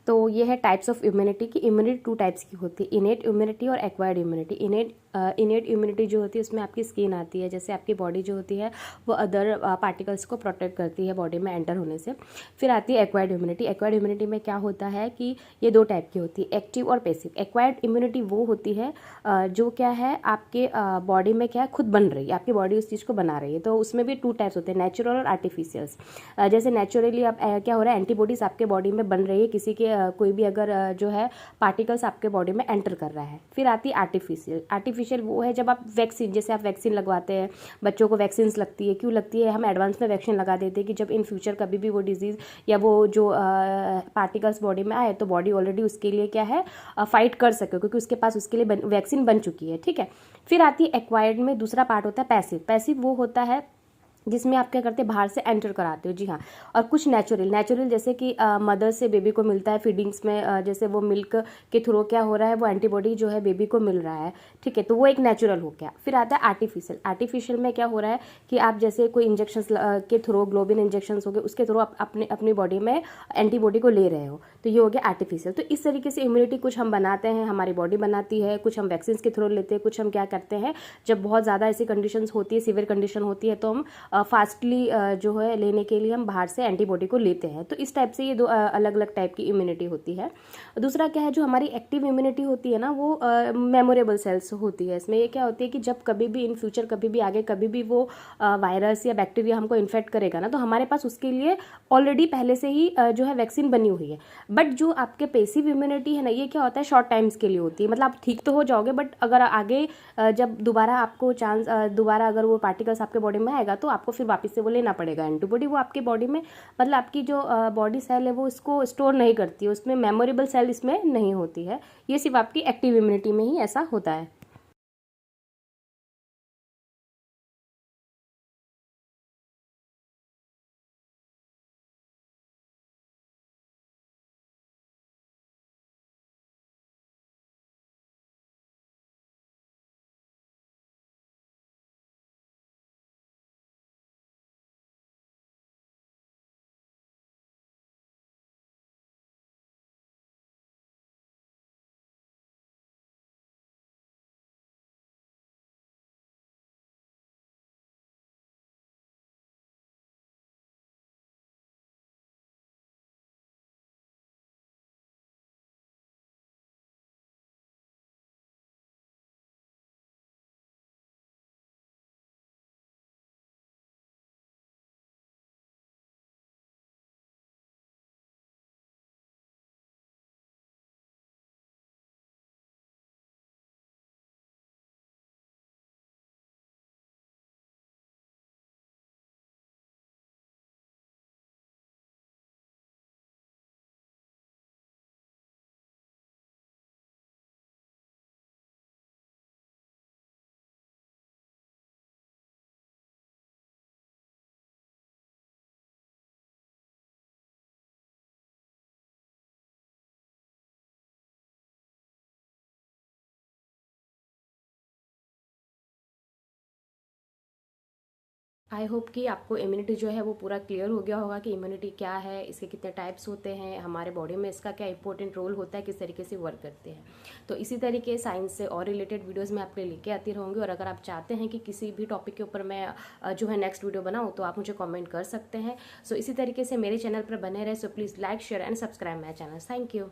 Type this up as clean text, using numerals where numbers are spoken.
तो ये है टाइप्स ऑफ इम्यूनिटी की। इम्यूनिटी 2 टाइप्स की होती है, इनेट इम्यूनिटी और एक्वायर्ड इम्यूनिटी। इनेट इम्यूनिटी जो होती है उसमें आपकी स्किन आती है, जैसे आपकी बॉडी जो होती है वो अदर पार्टिकल्स को प्रोटेक्ट करती है बॉडी में एंटर होने से। फिर आती है एक्वायर्ड इम्यूनिटी। एक्वायर्ड इम्यूनिटी में क्या होता है कि ये 2 टाइप की होती है, एक्टिव और पैसिव। एक्वायर्ड इम्यूनिटी वो होती है जो क्या है आपके बॉडी में क्या है खुद बन रही है, आपकी बॉडी उस चीज़ को बना रही है। तो उसमें भी 2 टाइप्स होते हैं, नेचुरल और आर्टिफिशियल्स। जैसे नेचुरली अब क्या हो रहा है, एंटीबॉडीज आपके बॉडी में बन रही है किसी के कोई भी अगर जो है पार्टिकल्स आपके बॉडी में एंटर कर रहा है। फिर आती है आर्टिफिशियल। आर्टिफिशियल वो है जब आप वैक्सीन, जैसे आप वैक्सीन लगवाते हैं, बच्चों को वैक्सीन लगती है, क्यों लगती है, हम एडवांस में वैक्सीन लगा देते हैं कि जब इन फ्यूचर कभी भी वो डिजीज़ या वो जो पार्टिकल्स बॉडी में आए तो बॉडी ऑलरेडी उसके लिए क्या है फाइट कर सके, क्योंकि उसके पास उसके लिए वैक्सीन बन चुकी है, ठीक है। फिर आती है एक्वायर्ड में दूसरा पार्ट होता है पैसिव। पैसिव वो होता है जिसमें आप क्या करते हैं बाहर से एंटर कराते हो, जी हाँ। और कुछ नेचुरल जैसे कि मदर से बेबी को मिलता है फीडिंग्स में, जैसे वो मिल्क के थ्रू क्या हो रहा है वो एंटीबॉडी जो है बेबी को मिल रहा है, ठीक है, तो वो एक नेचुरल हो गया। फिर आता है आर्टिफिशियल। आर्टिफिशियल में क्या हो रहा है कि आप जैसे कोई इंजेक्शन के थ्रू, ग्लोबिन इंजेक्शन हो गए, उसके थ्रू आप अपनी बॉडी में एंटीबॉडी को ले रहे हो, तो ये हो गया आर्टिफिशियल। तो इस तरीके से इम्यूनिटी कुछ हम बनाते हैं, हमारी बॉडी बनाती है, कुछ हम वैक्सीन के थ्रू लेते हैं, कुछ हम क्या करते हैं जब बहुत ज़्यादा ऐसी कंडीशन होती है, सीवियर कंडीशन होती है, तो हम फास्टली जो है लेने के लिए हम बाहर से एंटीबॉडी को लेते हैं। तो इस टाइप से ये 2 अलग अलग टाइप की इम्यूनिटी होती है। दूसरा क्या है, जो हमारी एक्टिव इम्यूनिटी होती है ना, वो मेमोरेबल सेल्स होती है। इसमें ये क्या होती है कि जब कभी भी इन फ्यूचर, कभी भी आगे, कभी भी वो वायरस या बैक्टीरिया हमको इन्फेक्ट करेगा ना, तो हमारे पास उसके लिए ऑलरेडी पहले से ही जो है वैक्सीन बनी हुई है। बट जो आपके पैसिव इम्यूनिटी है ना, ये क्या होता है शॉर्ट टाइम्स के लिए होती है, मतलब आप ठीक तो हो जाओगे, बट अगर आगे जब दोबारा आपको चांस, दोबारा अगर वो पार्टिकल्स आपके बॉडी में आएगा तो आपको फिर वापस से वो लेना पड़ेगा एंटीबॉडी। वो आपके बॉडी में, मतलब आपकी जो बॉडी सेल है वो इसको स्टोर नहीं करती है, उसमें मेमोरेबल सेल इसमें नहीं होती है। ये सिर्फ आपकी एक्टिव इम्यूनिटी में ही ऐसा होता है। आई होप कि आपको इम्यूनिटी जो है वो पूरा क्लियर हो गया होगा कि इम्यूनिटी क्या है, इसके कितने टाइप्स होते हैं, हमारे बॉडी में इसका क्या इंपॉर्टेंट रोल होता है, किस तरीके से वर्क करते हैं। तो इसी तरीके साइंस से और रिलेटेड वीडियोस मैं आपके लेके आती रहूँगी। और अगर आप चाहते हैं कि किसी भी टॉपिक के ऊपर मैं जो है नेक्स्ट वीडियो बनाऊँ तो आप मुझे कॉमेंट कर सकते हैं। सो इसी तरीके से मेरे चैनल पर बने रहे। So please like, share and subscribe my channel. Thank you.